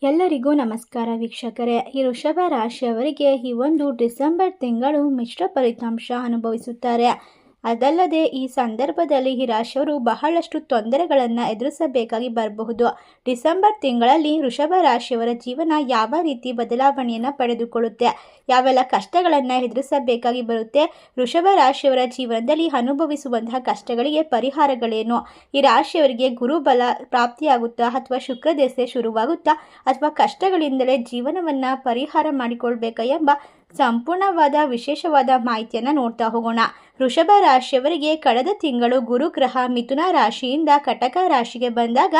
ಎಲ್ಲರಿಗೂ ನಮಸ್ಕಾರ ವೀಕ್ಷಕರೇ. ಈ ವೃಷಭ ರಾಶಿಯವರಿಗೆ ಈ ಒಂದು ಡಿಸೆಂಬರ್ ತಿಂಗಳು ಮಿಶ್ರ ಫಲಿತಾಂಶ ಅನುಭವಿಸುತ್ತಾರೆ. ಅದಲ್ಲದೆ ಈ ಸಂದರ್ಭದಲ್ಲಿ ಈ ರಾಶಿಯವರು ಬಹಳಷ್ಟು ತೊಂದರೆಗಳನ್ನು ಎದುರಿಸಬೇಕಾಗಿ ಬರಬಹುದು. ಡಿಸೆಂಬರ್ ತಿಂಗಳಲ್ಲಿ ವೃಷಭ ರಾಶಿಯವರ ಜೀವನ ಯಾವ ರೀತಿ ಬದಲಾವಣೆಯನ್ನು ಪಡೆದುಕೊಳ್ಳುತ್ತೆ, ಯಾವೆಲ್ಲ ಕಷ್ಟಗಳನ್ನು ಎದುರಿಸಬೇಕಾಗಿ ಬರುತ್ತೆ, ವೃಷಭ ರಾಶಿಯವರ ಜೀವನದಲ್ಲಿ ಅನುಭವಿಸುವಂತಹ ಕಷ್ಟಗಳಿಗೆ ಪರಿಹಾರಗಳೇನು, ಈ ರಾಶಿಯವರಿಗೆ ಗುರುಬಲ ಪ್ರಾಪ್ತಿಯಾಗುತ್ತಾ ಅಥವಾ ಶುಕ್ರ ದಶೆ ಶುರುವಾಗುತ್ತಾ ಅಥವಾ ಕಷ್ಟಗಳಿಂದಲೇ ಜೀವನವನ್ನು ಪರಿಹಾರ ಮಾಡಿಕೊಳ್ಬೇಕಾ ಎಂಬ ಸಂಪೂರ್ಣವಾದ ವಿಶೇಷವಾದ ಮಾಹಿತಿಯನ್ನು ನೋಡ್ತಾ ಹೋಗೋಣ. ವೃಷಭ ರಾಶಿಯವರಿಗೆ ಕಳೆದ ತಿಂಗಳು ಗುರುಗ್ರಹ ಮಿಥುನ ರಾಶಿಯಿಂದ ಕಟಕ ರಾಶಿಗೆ ಬಂದಾಗ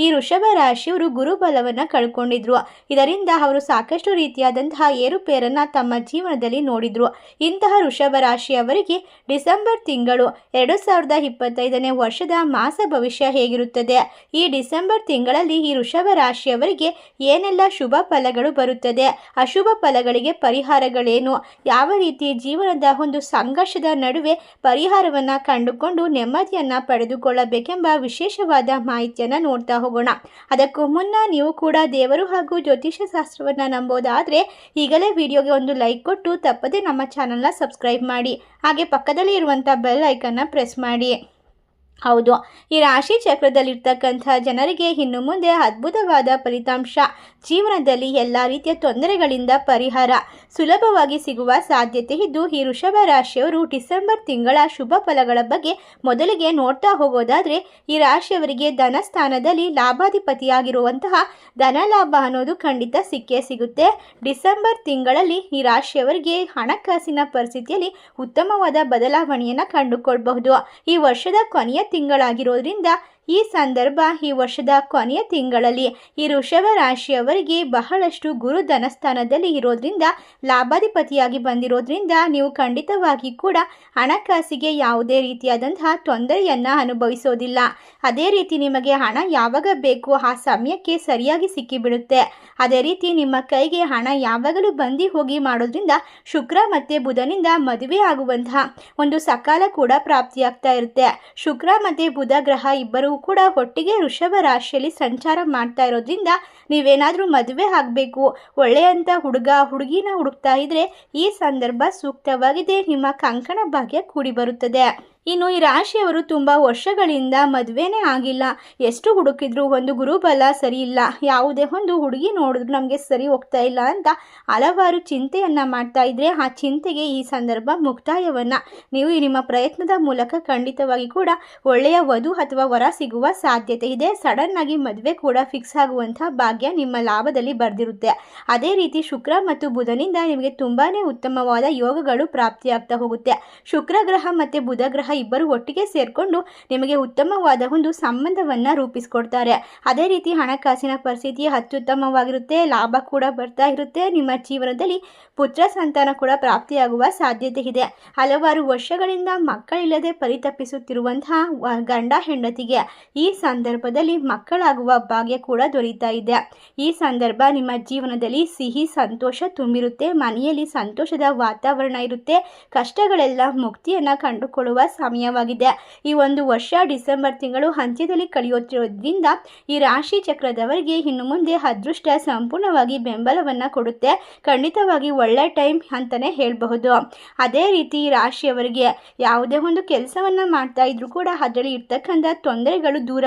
ಈ ವೃಷಭ ರಾಶಿಯವರು ಗುರುಬಲವನ್ನು ಕಳ್ಕೊಂಡಿದ್ರು. ಇದರಿಂದ ಅವರು ಸಾಕಷ್ಟು ರೀತಿಯಾದಂತಹ ಏರುಪೇರನ್ನು ತಮ್ಮ ಜೀವನದಲ್ಲಿ ನೋಡಿದ್ರು. ಇಂತಹ ವೃಷಭ ರಾಶಿಯವರಿಗೆ ಡಿಸೆಂಬರ್ ತಿಂಗಳು 2025ನೇ ವರ್ಷದ ಮಾಸ ಭವಿಷ್ಯ ಹೇಗಿರುತ್ತದೆ, ಈ ಡಿಸೆಂಬರ್ ತಿಂಗಳಲ್ಲಿ ಈ ವೃಷಭ ರಾಶಿಯವರಿಗೆ ಏನೆಲ್ಲ ಶುಭ ಫಲಗಳು ಬರುತ್ತದೆ, ಅಶುಭ ಫಲಗಳಿಗೆ ಪರಿಹಾರಗಳೇನು, ಯಾವ ರೀತಿ ಜೀವನದ ಒಂದು ಸಂಘರ್ಷದ ನಡುವೆ ಪರಿಹಾರವನ್ನು ಕಂಡುಕೊಂಡು ನೆಮ್ಮದಿಯನ್ನು ಪಡೆದುಕೊಳ್ಳಬೇಕೆಂಬ ವಿಶೇಷವಾದ ಮಾಹಿತಿಯನ್ನು ನೋಡ್ತಾ ಹೋಗೋಣ. ಅದಕ್ಕೂ ಮುನ್ನ ನೀವು ಕೂಡ ದೇವರು ಹಾಗೂ ಜ್ಯೋತಿಷ್ಯ ಶಾಸ್ತ್ರವನ್ನು ನಂಬೋದಾದರೆ ಈಗಲೇ ವಿಡಿಯೋಗೆ ಒಂದು ಲೈಕ್ ಕೊಟ್ಟು ತಪ್ಪದೆ ನಮ್ಮ ಚಾನಲ್ನ ಸಬ್ಸ್ಕ್ರೈಬ್ ಮಾಡಿ, ಹಾಗೆ ಪಕ್ಕದಲ್ಲಿ ಇರುವಂಥ ಬೆಲ್ ಐಕನ್ನ ಪ್ರೆಸ್ ಮಾಡಿ. ಹೌದು, ಈ ರಾಶಿ ಚಕ್ರದಲ್ಲಿರ್ತಕ್ಕಂಥ ಜನರಿಗೆ ಇನ್ನು ಮುಂದೆ ಅದ್ಭುತವಾದ ಫಲಿತಾಂಶ, ಜೀವನದಲ್ಲಿ ಎಲ್ಲ ರೀತಿಯ ತೊಂದರೆಗಳಿಂದ ಪರಿಹಾರ ಸುಲಭವಾಗಿ ಸಿಗುವ ಸಾಧ್ಯತೆ ಇದ್ದು, ಈ ವೃಷಭ ರಾಶಿಯವರು ಡಿಸೆಂಬರ್ ತಿಂಗಳ ಶುಭ ಫಲಗಳ ಬಗ್ಗೆ ಮೊದಲಿಗೆ ನೋಡ್ತಾ ಹೋಗೋದಾದರೆ ಈ ರಾಶಿಯವರಿಗೆ ಧನಸ್ಥಾನದಲ್ಲಿ ಲಾಭಾಧಿಪತಿಯಾಗಿರುವಂತಹ ಧನಲಾಭ ಅನ್ನೋದು ಖಂಡಿತ ಸಿಕ್ಕೇ ಸಿಗುತ್ತೆ. ಡಿಸೆಂಬರ್ ತಿಂಗಳಲ್ಲಿ ಈ ರಾಶಿಯವರಿಗೆ ಹಣಕಾಸಿನ ಪರಿಸ್ಥಿತಿಯಲ್ಲಿ ಉತ್ತಮವಾದ ಬದಲಾವಣೆಯನ್ನು ಕಂಡುಕೊಳ್ಳಬಹುದು. ಈ ವರ್ಷದ ಕೊನೆಯ ತಿಂಗಳಾಗಿರೋದ್ರಿಂದ ಈ ಸಂದರ್ಭ ಈ ವರ್ಷದ ಕೊನೆಯ ತಿಂಗಳಲ್ಲಿ ಈ ವೃಷಭ ರಾಶಿಯವರಿಗೆ ಬಹಳಷ್ಟು ಗುರು ಧನಸ್ಥಾನದಲ್ಲಿ ಇರೋದ್ರಿಂದ ಲಾಭಾಧಿಪತಿಯಾಗಿ ಬಂದಿರೋದ್ರಿಂದ ನೀವು ಖಂಡಿತವಾಗಿ ಕೂಡ ಹಣಕಾಸಿಗೆ ಯಾವುದೇ ರೀತಿಯಾದಂತಹ ತೊಂದರೆಯನ್ನು ಅನುಭವಿಸೋದಿಲ್ಲ. ಅದೇ ರೀತಿ ನಿಮಗೆ ಹಣ ಯಾವಾಗ ಬೇಕು ಆ ಸಮಯಕ್ಕೆ ಸರಿಯಾಗಿ ಸಿಕ್ಕಿಬಿಡುತ್ತೆ. ಅದೇ ರೀತಿ ನಿಮ್ಮ ಕೈಗೆ ಹಣ ಯಾವಾಗಲೂ ಬಂದು ಹೋಗಿ ಮಾಡೋದ್ರಿಂದ ಶುಕ್ರ ಮತ್ತು ಬುಧನಿಂದ ಮದುವೆ ಆಗುವಂತಹ ಒಂದು ಸಕಾಲ ಕೂಡ ಪ್ರಾಪ್ತಿಯಾಗ್ತಾ ಇರುತ್ತೆ. ಶುಕ್ರ ಮತ್ತು ಬುಧ ಗ್ರಹ ಇಬ್ಬರು ಕೂಡ ಒಟ್ಟಿಗೆ ವೃಷಭ ರಾಶಿಯಲ್ಲಿ ಸಂಚಾರ ಮಾಡ್ತಾ ಇರೋದ್ರಿಂದ ನೀವೇನಾದರೂ ಮದುವೆ ಆಗಬೇಕು, ಒಳ್ಳೆಯಂಥ ಹುಡುಗಿನ ಹುಡುಕ್ತಾ ಇದ್ರೆ ಈ ಸಂದರ್ಭ ಸೂಕ್ತವಾಗಿದೆ, ನಿಮ್ಮ ಕಂಕಣ ಭಾಗ್ಯ ಕೂಡಿ ಬರುತ್ತದೆ. ಇನ್ನು ಈ ರಾಶಿಯವರು ತುಂಬ ವರ್ಷಗಳಿಂದ ಮದುವೆನೇ ಆಗಿಲ್ಲ, ಎಷ್ಟು ಹುಡುಕಿದ್ರು ಒಂದು ಗುರುಬಲ ಸರಿ ಇಲ್ಲ, ಯಾವುದೇ ಒಂದು ಹುಡುಗಿ ನೋಡಿದ್ರು ನಮಗೆ ಸರಿ ಹೋಗ್ತಾ ಇಲ್ಲ ಅಂತ ಹಲವಾರು ಚಿಂತೆಯನ್ನು ಮಾಡ್ತಾ ಇದ್ರೆ ಆ ಚಿಂತೆಗೆ ಈ ಸಂದರ್ಭ ಮುಕ್ತಾಯವನ್ನು ನೀವು ನಿಮ್ಮ ಪ್ರಯತ್ನದ ಮೂಲಕ ಖಂಡಿತವಾಗಿ ಕೂಡ ಒಳ್ಳೆಯ ವಧು ಅಥವಾ ವರ ಸಿಗುವ ಸಾಧ್ಯತೆ ಇದೆ. ಸಡನ್ ಆಗಿ ಮದುವೆ ಕೂಡ ಫಿಕ್ಸ್ ಆಗುವಂಥ ಭಾಗ್ಯ ನಿಮ್ಮ ಲಾಭದಲ್ಲಿ ಬರೆದಿರುತ್ತೆ. ಅದೇ ರೀತಿ ಶುಕ್ರ ಮತ್ತು ಬುಧನಿಂದ ನಿಮಗೆ ತುಂಬಾ ಉತ್ತಮವಾದ ಯೋಗಗಳು ಪ್ರಾಪ್ತಿಯಾಗ್ತಾ ಹೋಗುತ್ತೆ. ಶುಕ್ರ ಗ್ರಹ ಮತ್ತು ಬುಧ ಗ್ರಹ ಇಬ್ಬರು ಒಟ್ಟಿಗೆ ಸೇರಿಕೊಂಡು ನಿಮಗೆ ಉತ್ತಮವಾದ ಒಂದು ಸಂಬಂಧವನ್ನು ರೂಪಿಸಿಕೊಡ್ತಾರೆ. ಅದೇ ರೀತಿ ಹಣಕಾಸಿನ ಪರಿಸ್ಥಿತಿ ಅತ್ಯುತ್ತಮವಾಗಿರುತ್ತೆ, ಲಾಭ ಕೂಡ ಬರ್ತಾ ಇರುತ್ತೆ. ನಿಮ್ಮ ಜೀವನದಲ್ಲಿ ಪುತ್ರ ಸಂತಾನ ಕೂಡ ಪ್ರಾಪ್ತಿಯಾಗುವ ಸಾಧ್ಯತೆ ಇದೆ. ಹಲವಾರು ವರ್ಷಗಳಿಂದ ಮಕ್ಕಳಿಲ್ಲದೆ ಪರಿತಪಿಸುತ್ತಿರುವಂತಹ ಗಂಡ ಹೆಂಡತಿಗೆ ಈ ಸಂದರ್ಭದಲ್ಲಿ ಮಕ್ಕಳಾಗುವ ಭಾಗ್ಯ ಕೂಡ ದೊರೀತಾ ಇದೆ. ಈ ಸಂದರ್ಭ ನಿಮ್ಮ ಜೀವನದಲ್ಲಿ ಸಿಹಿ ಸಂತೋಷ ತುಂಬಿರುತ್ತೆ, ಮನೆಯಲ್ಲಿ ಸಂತೋಷದ ವಾತಾವರಣ ಇರುತ್ತೆ, ಕಷ್ಟಗಳೆಲ್ಲ ಮುಕ್ತಿಯನ್ನು ಕಂಡುಕೊಳ್ಳುವ ಸಮಯವಾಗಿದೆ. ಈ ಒಂದು ವರ್ಷ ಡಿಸೆಂಬರ್ ತಿಂಗಳು ಅಂತ್ಯದಲ್ಲಿ ಕಳೆಯುತ್ತಿರೋದ್ರಿಂದ ಈ ರಾಶಿ ಚಕ್ರದವರಿಗೆ ಇನ್ನು ಮುಂದೆ ಅದೃಷ್ಟ ಸಂಪೂರ್ಣವಾಗಿ ಬೆಂಬಲವನ್ನು ಕೊಡುತ್ತೆ. ಖಂಡಿತವಾಗಿ ಒಳ್ಳೆ ಟೈಮ್ ಅಂತಲೇ ಹೇಳಬಹುದು. ಅದೇ ರೀತಿ ಈ ರಾಶಿಯವರಿಗೆ ಯಾವುದೇ ಒಂದು ಕೆಲಸವನ್ನು ಮಾಡ್ತಾ ಇದ್ರೂ ಕೂಡ ಅದರಲ್ಲಿ ಇರ್ತಕ್ಕಂಥ ತೊಂದರೆಗಳು ದೂರ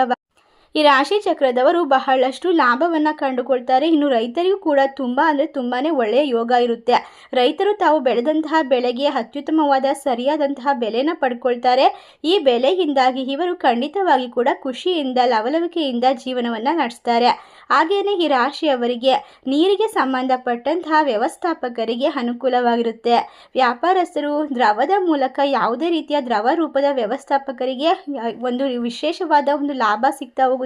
ಈ ರಾಶಿ ಚಕ್ರದವರು ಬಹಳಷ್ಟು ಲಾಭವನ್ನು ಕಂಡುಕೊಳ್ತಾರೆ. ಇನ್ನು ರೈತರಿಗೂ ಕೂಡ ತುಂಬ ತುಂಬಾ ಒಳ್ಳೆಯ ಯೋಗ ಇರುತ್ತೆ. ರೈತರು ತಾವು ಬೆಳೆದಂತಹ ಬೆಳೆಗೆ ಅತ್ಯುತ್ತಮವಾದ ಸರಿಯಾದಂತಹ ಬೆಲೆನ ಪಡ್ಕೊಳ್ತಾರೆ. ಈ ಬೆಲೆಯಿಂದಾಗಿ ಇವರು ಖಂಡಿತವಾಗಿ ಕೂಡ ಖುಷಿಯಿಂದ ಲವಲವಿಕೆಯಿಂದ ಜೀವನವನ್ನು ನಡೆಸ್ತಾರೆ. ಹಾಗೆಯೇ ಈ ರಾಶಿಯವರಿಗೆ ನೀರಿಗೆ ಸಂಬಂಧಪಟ್ಟಂತಹ ವ್ಯವಸ್ಥಾಪಕರಿಗೆ ಅನುಕೂಲವಾಗಿರುತ್ತೆ. ವ್ಯಾಪಾರಸ್ಥರು ದ್ರವದ ಮೂಲಕ ಯಾವುದೇ ರೀತಿಯ ದ್ರವ ರೂಪದ ವ್ಯವಸ್ಥಾಪಕರಿಗೆ ಒಂದು ವಿಶೇಷವಾದ ಒಂದು ಲಾಭ ಸಿಗ್ತಾ ಹೋಗುತ್ತೆ.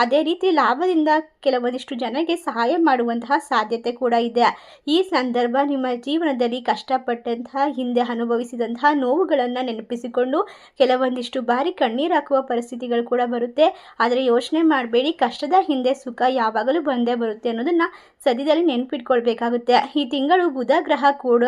ಅದೇ ರೀತಿ ಲಾಭದಿಂದ ಕೆಲವೊಂದಿಷ್ಟು ಜನರಿಗೆ ಸಹಾಯ ಮಾಡುವಂತಹ ಸಾಧ್ಯತೆ ಕೂಡ ಇದೆ. ಈ ಸಂದರ್ಭ ನಿಮ್ಮ ಜೀವನದಲ್ಲಿ ಕಷ್ಟಪಟ್ಟಂತಹ ಹಿಂದೆ ಅನುಭವಿಸಿದಂತಹ ನೋವುಗಳನ್ನು ನೆನಪಿಸಿಕೊಂಡು ಕೆಲವೊಂದಿಷ್ಟು ಬಾರಿ ಕಣ್ಣೀರು ಹಾಕುವ ಪರಿಸ್ಥಿತಿಗಳು ಕೂಡ ಬರುತ್ತೆ. ಆದರೆ ಯೋಚನೆ ಮಾಡಬೇಡಿ, ಕಷ್ಟದ ಹಿಂದೆ ಸುಖ ಯಾವಾಗಲೂ ಬಂದೇ ಬರುತ್ತೆ ಅನ್ನೋದನ್ನು ಸದ್ಯದಲ್ಲಿ ನೆನಪಿಟ್ಕೊಳ್ಬೇಕಾಗುತ್ತೆ. ಈ ತಿಂಗಳು ಬುಧ ಗ್ರಹ ಕೂಡ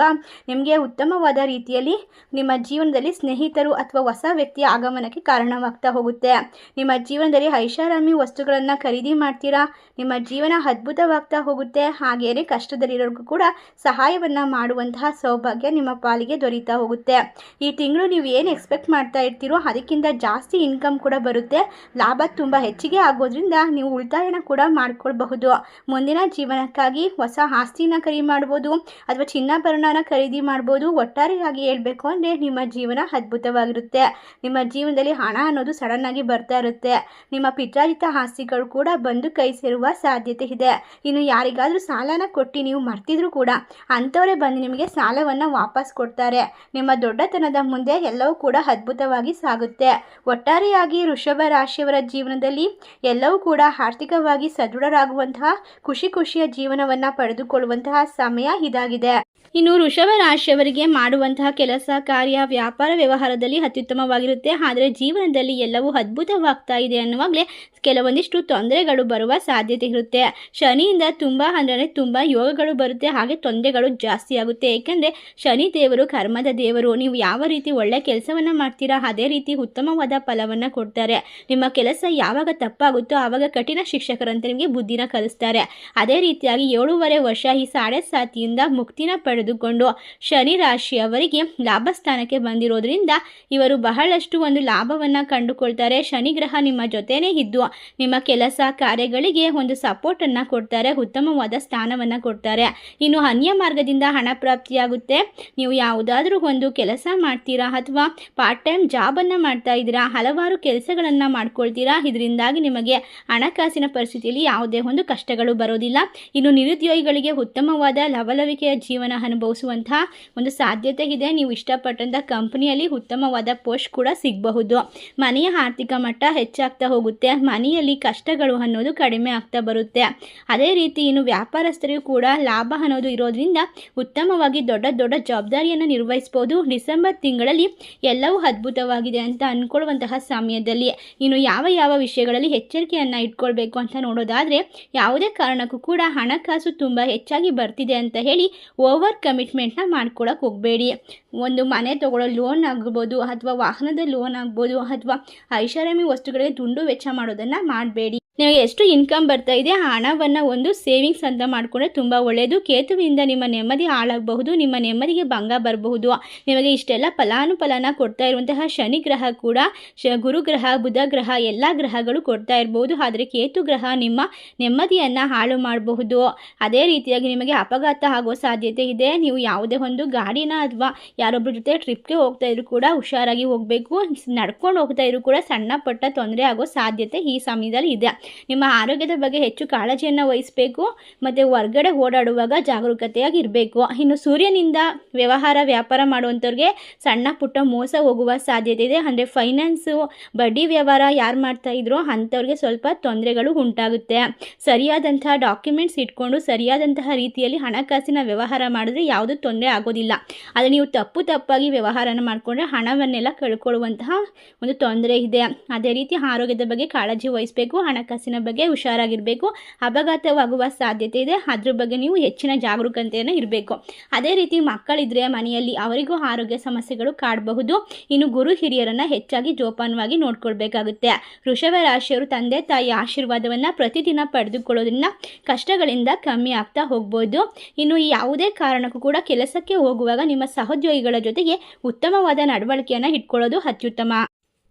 ನಿಮಗೆ ಉತ್ತಮವಾದ ರೀತಿಯಲ್ಲಿ ನಿಮ್ಮ ಜೀವನದಲ್ಲಿ ಸ್ನೇಹಿತರು ಅಥವಾ ಹೊಸ ವ್ಯಕ್ತಿಯ ಆಗಮನಕ್ಕೆ ಕಾರಣವಾಗ್ತಾ ಹೋಗುತ್ತೆ. ನಿಮ್ಮ ಜೀವನದಲ್ಲಿ ಐಷಾರಾಮಿ ವಸ್ತುಗಳನ್ನು ಖರೀದಿ ಮಾಡ್ತೀರಾ. ನಿಮ್ಮ ಜೀವನ ಅದ್ಭುತವಾಗ್ತಾ ಹೋಗುತ್ತೆ. ಹಾಗೆಯೇ ಕಷ್ಟದಲ್ಲಿರೋರ್ಗೂ ಕೂಡ ಸಹಾಯವನ್ನು ಮಾಡುವಂತಹ ಸೌಭಾಗ್ಯ ನಿಮ್ಮ ಪಾಲಿಗೆ ದೊರೀತಾ ಹೋಗುತ್ತೆ. ಈ ತಿಂಗಳು ನೀವು ಏನು ಎಕ್ಸ್ಪೆಕ್ಟ್ ಮಾಡ್ತಾ ಇರ್ತೀರೋ ಅದಕ್ಕಿಂತ ಜಾಸ್ತಿ ಇನ್ಕಮ್ ಕೂಡ ಬರುತ್ತೆ. ಲಾಭ ತುಂಬ ಹೆಚ್ಚಿಗೆ ಆಗೋದ್ರಿಂದ ನೀವು ಉಳಿತಾಯನ ಕೂಡ ಮಾಡ್ಕೊಳ್ಬಹುದು. ಮುಂದಿನ ಜೀವನಕ್ಕಾಗಿ ಹೊಸ ಆಸ್ತಿನ ಖರೀದಿ ಮಾಡ್ಬೋದು ಅಥವಾ ಚಿನ್ನಾಭರಣನ ಖರೀದಿ ಮಾಡ್ಬೋದು. ಒಟ್ಟಾರೆಯಾಗಿ ಹೇಳಬೇಕು ಅಂದರೆ ನಿಮ್ಮ ಜೀವನ ಅದ್ಭುತವಾಗಿರುತ್ತೆ. ನಿಮ್ಮ ಜೀವನದಲ್ಲಿ ಹಣ ಅನ್ನೋದು ಸಡನ್ ಆಗಿ ಬರ್ತಾ ಇರುತ್ತೆ. ನಿಮ್ಮ ಪಿತ್ರಾರ್ಜಿತ ಆಸ್ತಿಗಳು ಕೂಡ ಬಂದು ಕೈ ಸೇರುವ ಸಾಧ್ಯತೆ ಇದೆ. ಇನ್ನು ಯಾರಿಗಾದರೂ ಸಾಲನ ಕೊಟ್ಟು ನೀವು ಮರ್ತಿದ್ರು ಕೂಡ ಅಂಥವರೇ ಬಂದು ನಿಮಗೆ ಸಾಲವನ್ನು ವಾಪಸ್ ಕೊಡ್ತಾರೆ. ನಿಮ್ಮ ದೊಡ್ಡತನದ ಮುಂದೆ ಎಲ್ಲವೂ ಕೂಡ ಅದ್ಭುತವಾಗಿ ಸಾಗುತ್ತೆ. ಒಟ್ಟಾರೆಯಾಗಿ ವೃಷಭ ರಾಶಿಯವರ ಜೀವನದಲ್ಲಿ ಎಲ್ಲವೂ ಕೂಡ ಆರ್ಥಿಕವಾಗಿ ಸದೃಢರಾಗುವಂತಹ ಖುಷಿಯ ಜೀವನವನ್ನು ಪಡೆದುಕೊಳ್ಳುವಂತಹ ಸಮಯ ಇದಾಗಿದೆ. ಇನ್ನು ವೃಷಭ ರಾಶಿಯವರಿಗೆ ಮಾಡುವಂತಹ ಕೆಲಸ ಕಾರ್ಯ ವ್ಯಾಪಾರ ವ್ಯವಹಾರದಲ್ಲಿ ಅತ್ಯುತ್ತಮವಾಗಿರುತ್ತೆ. ಆದರೆ ಜೀವನದಲ್ಲಿ ಎಲ್ಲವೂ ಅದ್ಭುತವಾಗ್ತಾ ಇದೆ ಅನ್ನುವಾಗಲೇ ಕೆಲವೊಂದಿಷ್ಟು ತೊಂದರೆಗಳು ಬರುವ ಸಾಧ್ಯತೆ ಇರುತ್ತೆ. ಶನಿಯಿಂದ ತುಂಬ ಯೋಗಗಳು ಬರುತ್ತೆ, ಹಾಗೆ ತೊಂದರೆಗಳು ಜಾಸ್ತಿ ಆಗುತ್ತೆ. ಏಕೆಂದರೆ ಶನಿ ದೇವರು ಕರ್ಮದ ದೇವರು. ನೀವು ಯಾವ ರೀತಿ ಒಳ್ಳೆ ಕೆಲಸವನ್ನು ಮಾಡ್ತೀರಾ ಅದೇ ರೀತಿ ಉತ್ತಮವಾದ ಫಲವನ್ನು ಕೊಡ್ತಾರೆ. ನಿಮ್ಮ ಕೆಲಸ ಯಾವಾಗ ತಪ್ಪಾಗುತ್ತೋ ಆವಾಗ ಕಠಿಣ ಶಿಕ್ಷಕರಂತೆ ನಿಮಗೆ ಬುದ್ಧಿನ ಕಲಿಸ್ತಾರೆ. ಅದೇ ರೀತಿಯಾಗಿ 7.5 ವರ್ಷ ಈ ಸಾಡೆ ಸಾತಿಯಿಂದ ಮುಕ್ತಿನ ಪಡೆದುಕೊಂಡು ಶನಿ ರಾಶಿಯವರಿಗೆ ಲಾಭ ಸ್ಥಾನಕ್ಕೆ ಬಂದಿರೋದ್ರಿಂದ ಇವರು ಬಹಳಷ್ಟು ಒಂದು ಲಾಭವನ್ನು ಕಂಡುಕೊಳ್ತಾರೆ. ಶನಿ ಗ್ರಹ ನಿಮ್ಮ ಜೊತೆನೇ ಇದ್ದು ನಿಮ್ಮ ಕೆಲಸ ಕಾರ್ಯಗಳಿಗೆ ಒಂದು ಸಪೋರ್ಟನ್ನು ಕೊಡ್ತಾರೆ, ಉತ್ತಮವಾದ ಸ್ಥಾನವನ್ನು ಕೊಡ್ತಾರೆ. ಇನ್ನು ಅನ್ಯ ಮಾರ್ಗದಿಂದ ಹಣ ಪ್ರಾಪ್ತಿಯಾಗುತ್ತೆ. ನೀವು ಯಾವುದಾದ್ರೂ ಒಂದು ಕೆಲಸ ಮಾಡ್ತೀರಾ ಅಥವಾ ಪಾರ್ಟ್ ಟೈಮ್ ಜಾಬನ್ನು ಮಾಡ್ತಾ ಇದ್ದೀರಾ, ಹಲವಾರು ಕೆಲಸಗಳನ್ನು ಮಾಡ್ಕೊಳ್ತೀರಾ. ಇದರಿಂದಾಗಿ ನಿಮಗೆ ಹಣಕಾಸಿನ ಪರಿಸ್ಥಿತಿಯಲ್ಲಿ ಯಾವುದೇ ಒಂದು ಕಷ್ಟಗಳು ಬರೋದಿಲ್ಲ. ಇನ್ನು ನಿರುದ್ಯೋಗಿಗಳಿಗೆ ಉತ್ತಮವಾದ ಲವಲವಿಕೆಯ ಜೀವನ ಅನುಭವಿಸುವಂತಹ ಒಂದು ಸಾಧ್ಯತೆ ಇದೆ. ನೀವು ಇಷ್ಟಪಟ್ಟಂಥ ಕಂಪನಿಯಲ್ಲಿ ಉತ್ತಮವಾದ ಪೋಸ್ಟ್ ಕೂಡ ಸಿಗಬಹುದು. ಮನೆಯ ಆರ್ಥಿಕ ಮಟ್ಟ ಹೆಚ್ಚಾಗ್ತಾ ಹೋಗುತ್ತೆ. ಮನೆಯಲ್ಲಿ ಕಷ್ಟಗಳು ಅನ್ನೋದು ಕಡಿಮೆ ಆಗ್ತಾ ಬರುತ್ತೆ. ಅದೇ ರೀತಿ ಇನ್ನು ವ್ಯಾಪಾರಸ್ಥರಿಗೂ ಕೂಡ ಲಾಭ ಅನ್ನೋದು ಇರೋದ್ರಿಂದ ಉತ್ತಮವಾಗಿ ದೊಡ್ಡ ಜವಾಬ್ದಾರಿಯನ್ನು ನಿರ್ವಹಿಸಬಹುದು. ಡಿಸೆಂಬರ್ ತಿಂಗಳಲ್ಲಿ ಎಲ್ಲವೂ ಅದ್ಭುತವಾಗಿದೆ ಅಂತ ಅಂದ್ಕೊಳ್ಳುವಂತಹ ಸಮಯದಲ್ಲಿ ಇನ್ನು ಯಾವ ವಿಷಯಗಳಲ್ಲಿ ಎಚ್ಚರಿಕೆಯನ್ನು ಇಟ್ಕೊಳ್ಬೇಕು ಅಂತ ನೋಡೋದಾದರೆ, ಯಾವುದೇ ಕಾರಣಕ್ಕೂ ಕೂಡ ಹಣಕಾಸು ತುಂಬ ಹೆಚ್ಚಾಗಿ ಬರ್ತಿದೆ ಅಂತ ಹೇಳಿ ಓವರ್ ಕಮಿಟ್ಮೆಂಟ್ನ ಮಾಡ್ಕೊಳ್ಳೋಕೆ ಹೋಗಬೇಡಿ. ಒಂದು ಮನೆ ತಗೊಳ್ಳೋ ಲೋನ್ ಆಗ್ಬೋದು ಅಥವಾ ವಾಹನದ ಲೋನ್ ಆಗ್ಬೋದು ಅಥವಾ ಐಷಾರಾಮಿ ವಸ್ತುಗಳಿಗೆ ದುಂಡು ವೆಚ್ಚ ಮಾಡೋದನ್ನು ಮಾಡಬೇಡಿ. ನಿಮಗೆ ಎಷ್ಟು ಇನ್ಕಮ್ ಬರ್ತಾ ಇದೆ ಆ ಹಣವನ್ನು ಒಂದು ಸೇವಿಂಗ್ಸ್ ಅಂತ ಮಾಡಿಕೊಂಡ್ರೆ ತುಂಬ ಒಳ್ಳೆಯದು. ಕೇತುವಿನಿಂದ ನಿಮ್ಮ ನೆಮ್ಮದಿ ಹಾಳಾಗಬಹುದು, ನಿಮ್ಮ ನೆಮ್ಮದಿಗೆ ಭಂಗ ಬರಬಹುದು. ನಿಮಗೆ ಇಷ್ಟೆಲ್ಲ ಫಲಾನುಫಲನ ಕೊಡ್ತಾ ಇರುವಂತಹ ಶನಿ ಗ್ರಹ ಕೂಡ ಗುರು ಗ್ರಹ ಬುಧ ಗ್ರಹ ಎಲ್ಲ ಗ್ರಹಗಳು ಕೊಡ್ತಾ ಇರಬಹುದು. ಆದರೆ ಕೇತು ಗ್ರಹ ನಿಮ್ಮ ನೆಮ್ಮದಿಯನ್ನು ಹಾಳು ಮಾಡಬಹುದು. ಅದೇ ರೀತಿಯಾಗಿ ನಿಮಗೆ ಅಪಘಾತ ಆಗೋ ಸಾಧ್ಯತೆ ಇದೆ. ನೀವು ಯಾವುದೇ ಒಂದು ಗಾಡಿನ ಅಥವಾ ಯಾರೊಬ್ಬರ ಜೊತೆ ಟ್ರಿಪ್ಗೆ ಹೋಗ್ತಾ ಇದ್ರು ಕೂಡ ಹುಷಾರಾಗಿ ಹೋಗಬೇಕು. ನಡ್ಕೊಂಡು ಹೋಗ್ತಾ ಇದ್ರು ಕೂಡ ಸಣ್ಣ ಪಟ್ಟ ತೊಂದರೆ ಆಗೋ ಸಾಧ್ಯತೆ ಈ ಸಮಯದಲ್ಲಿ ಇದೆ. ನಿಮ್ಮ ಆರೋಗ್ಯದ ಬಗ್ಗೆ ಹೆಚ್ಚು ಕಾಳಜಿಯನ್ನು ವಹಿಸಬೇಕು ಮತ್ತು ಹೊರಗಡೆ ಓಡಾಡುವಾಗ ಜಾಗರೂಕತೆಯಾಗಿ ಇರಬೇಕು. ಇನ್ನು ಸೂರ್ಯನಿಂದ ವ್ಯಾಪಾರ ಮಾಡುವಂಥವ್ರಿಗೆ ಸಣ್ಣ ಪುಟ್ಟ ಮೋಸ ಹೋಗುವ ಸಾಧ್ಯತೆ ಇದೆ. ಅಂದರೆ ಫೈನಾನ್ಸು ಬಡ್ಡಿ ವ್ಯವಹಾರ ಯಾರು ಮಾಡ್ತಾ ಇದ್ರೋ ಅಂಥವ್ರಿಗೆ ಸ್ವಲ್ಪ ತೊಂದರೆಗಳು ಉಂಟಾಗುತ್ತೆ. ಸರಿಯಾದಂಥ ಡಾಕ್ಯುಮೆಂಟ್ಸ್ ಇಟ್ಕೊಂಡು ಸರಿಯಾದಂತಹ ರೀತಿಯಲ್ಲಿ ಹಣಕಾಸಿನ ವ್ಯವಹಾರ ಮಾಡಿದ್ರೆ ಯಾವುದೂ ತೊಂದರೆ ಆಗೋದಿಲ್ಲ. ಆದರೆ ನೀವು ತಪ್ಪಾಗಿ ವ್ಯವಹಾರನ ಮಾಡಿಕೊಂಡ್ರೆ ಹಣವನ್ನೆಲ್ಲ ಕಳ್ಕೊಳ್ಳುವಂತಹ ಒಂದು ತೊಂದರೆ ಇದೆ. ಅದೇ ರೀತಿ ಆರೋಗ್ಯದ ಬಗ್ಗೆ ಕಾಳಜಿ ವಹಿಸಬೇಕು, ಹಣಕಾಸಿನ ಬಗ್ಗೆ ಹುಷಾರಾಗಿರಬೇಕು. ಅಪಘಾತವಾಗುವ ಸಾಧ್ಯತೆ ಇದೆ, ಅದ್ರ ಬಗ್ಗೆ ನೀವು ಹೆಚ್ಚಿನ ಜಾಗರೂಕತೆಯನ್ನು ಇರಬೇಕು. ಅದೇ ರೀತಿ ಮಕ್ಕಳಿದ್ರೆ ಮನೆಯಲ್ಲಿ ಅವರಿಗೂ ಆರೋಗ್ಯ ಸಮಸ್ಯೆಗಳು ಕಾಡಬಹುದು. ಇನ್ನು ಗುರು ಹಿರಿಯರನ್ನು ಹೆಚ್ಚಾಗಿ ಜೋಪಾನವಾಗಿ ನೋಡ್ಕೊಳ್ಬೇಕಾಗುತ್ತೆ. ವೃಷಭ ರಾಶಿಯವರು ತಂದೆ ತಾಯಿ ಆಶೀರ್ವಾದವನ್ನು ಪ್ರತಿದಿನ ಪಡೆದುಕೊಳ್ಳೋದ್ರಿಂದ ಕಷ್ಟಗಳಿಂದ ಕಮ್ಮಿ ಆಗ್ತಾ ಹೋಗ್ಬೋದು. ಇನ್ನು ಯಾವುದೇ ಕಾರಣಕ್ಕೂ ಕೂಡ ಕೆಲಸಕ್ಕೆ ಹೋಗುವಾಗ ನಿಮ್ಮ ಸಹೋದ್ಯೋಗಿಗಳ ಜೊತೆಗೆ ಉತ್ತಮವಾದ ನಡವಳಿಕೆಯನ್ನು ಇಟ್ಕೊಳ್ಳೋದು ಅತ್ಯುತ್ತಮ.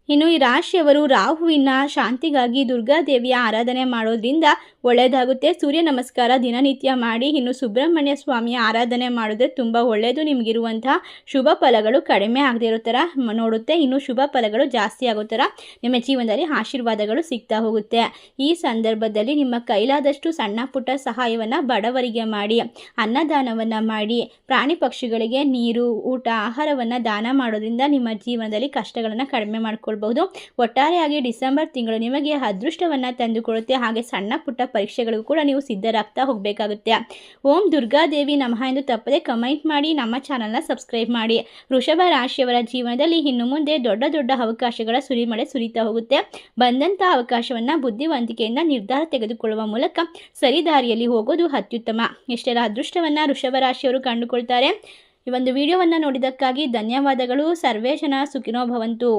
ಇನ್ನು ಈ ರಾಶಿಯವರು ರಾಹುವಿನ ಶಾಂತಿಗಾಗಿ ದುರ್ಗಾದೇವಿಯ ಆರಾಧನೆ ಮಾಡೋದ್ರಿಂದ ಒಳ್ಳೆಯದಾಗುತ್ತೆ. ಸೂರ್ಯ ನಮಸ್ಕಾರ ದಿನನಿತ್ಯ ಮಾಡಿ. ಇನ್ನು ಸುಬ್ರಹ್ಮಣ್ಯ ಸ್ವಾಮಿಯ ಆರಾಧನೆ ಮಾಡಿದ್ರೆ ತುಂಬ ಒಳ್ಳೆಯದು. ನಿಮಗಿರುವಂತಹ ಶುಭ ಫಲಗಳು ಕಡಿಮೆ ಆಗದೆ ಇರೋ ಥರ ನೋಡುತ್ತೆ. ಇನ್ನು ಶುಭ ಫಲಗಳು ಜಾಸ್ತಿ ಆಗೋ ಥರ ನಿಮ್ಮ ಜೀವನದಲ್ಲಿ ಆಶೀರ್ವಾದಗಳು ಸಿಗ್ತಾ ಹೋಗುತ್ತೆ. ಈ ಸಂದರ್ಭದಲ್ಲಿ ನಿಮ್ಮ ಕೈಲಾದಷ್ಟು ಸಣ್ಣ ಪುಟ್ಟ ಸಹಾಯವನ್ನು ಬಡವರಿಗೆ ಮಾಡಿ, ಅನ್ನದಾನವನ್ನು ಮಾಡಿ, ಪ್ರಾಣಿ ಪಕ್ಷಿಗಳಿಗೆ ನೀರು ಊಟ ಆಹಾರವನ್ನು ದಾನ ಮಾಡೋದ್ರಿಂದ ನಿಮ್ಮ ಜೀವನದಲ್ಲಿ ಕಷ್ಟಗಳನ್ನು ಕಡಿಮೆ ಮಾಡ್ಕೊಳ್ಳಿ. ತೆಗೆದುಕೊಳ್ಬಹುದು. ಒಟ್ಟಾರೆಯಾಗಿ ಡಿಸೆಂಬರ್ ತಿಂಗಳು ನಿಮಗೆ ಅದೃಷ್ಟವನ್ನು ತಂದುಕೊಡುತ್ತೆ. ಹಾಗೆ ಸಣ್ಣ ಪುಟ್ಟ ಪರೀಕ್ಷೆಗಳಿಗೂ ಕೂಡ ನೀವು ಸಿದ್ಧರಾಗ್ತಾ ಹೋಗಬೇಕಾಗುತ್ತೆ. ಓಂ ದುರ್ಗಾದೇವಿ ನಮಃ ಎಂದು ತಪ್ಪದೆ ಕಮೆಂಟ್ ಮಾಡಿ, ನಮ್ಮ ಚಾನಲ್ನ ಸಬ್ಸ್ಕ್ರೈಬ್ ಮಾಡಿ. ವೃಷಭ ರಾಶಿಯವರ ಜೀವನದಲ್ಲಿ ಇನ್ನು ಮುಂದೆ ದೊಡ್ಡ ದೊಡ್ಡ ಅವಕಾಶಗಳ ಸುರಿಮಳೆ ಸುರಿತಾ ಹೋಗುತ್ತೆ. ಬಂದಂಥ ಅವಕಾಶವನ್ನು ಬುದ್ಧಿವಂತಿಕೆಯಿಂದ ನಿರ್ಧಾರ ತೆಗೆದುಕೊಳ್ಳುವ ಮೂಲಕ ಸರಿದಾರಿಯಲ್ಲಿ ಹೋಗೋದು ಅತ್ಯುತ್ತಮ. ಎಷ್ಟೆಲ್ಲ ಅದೃಷ್ಟವನ್ನು ವೃಷಭ ರಾಶಿಯವರು ಕಂಡುಕೊಳ್ತಾರೆ. ಈ ಒಂದು ವಿಡಿಯೋವನ್ನು ನೋಡಿದ್ದಕ್ಕಾಗಿ ಧನ್ಯವಾದಗಳು. ಸರ್ವೇ ಜನ ಸುಖಿನೋ ಭವಂತು.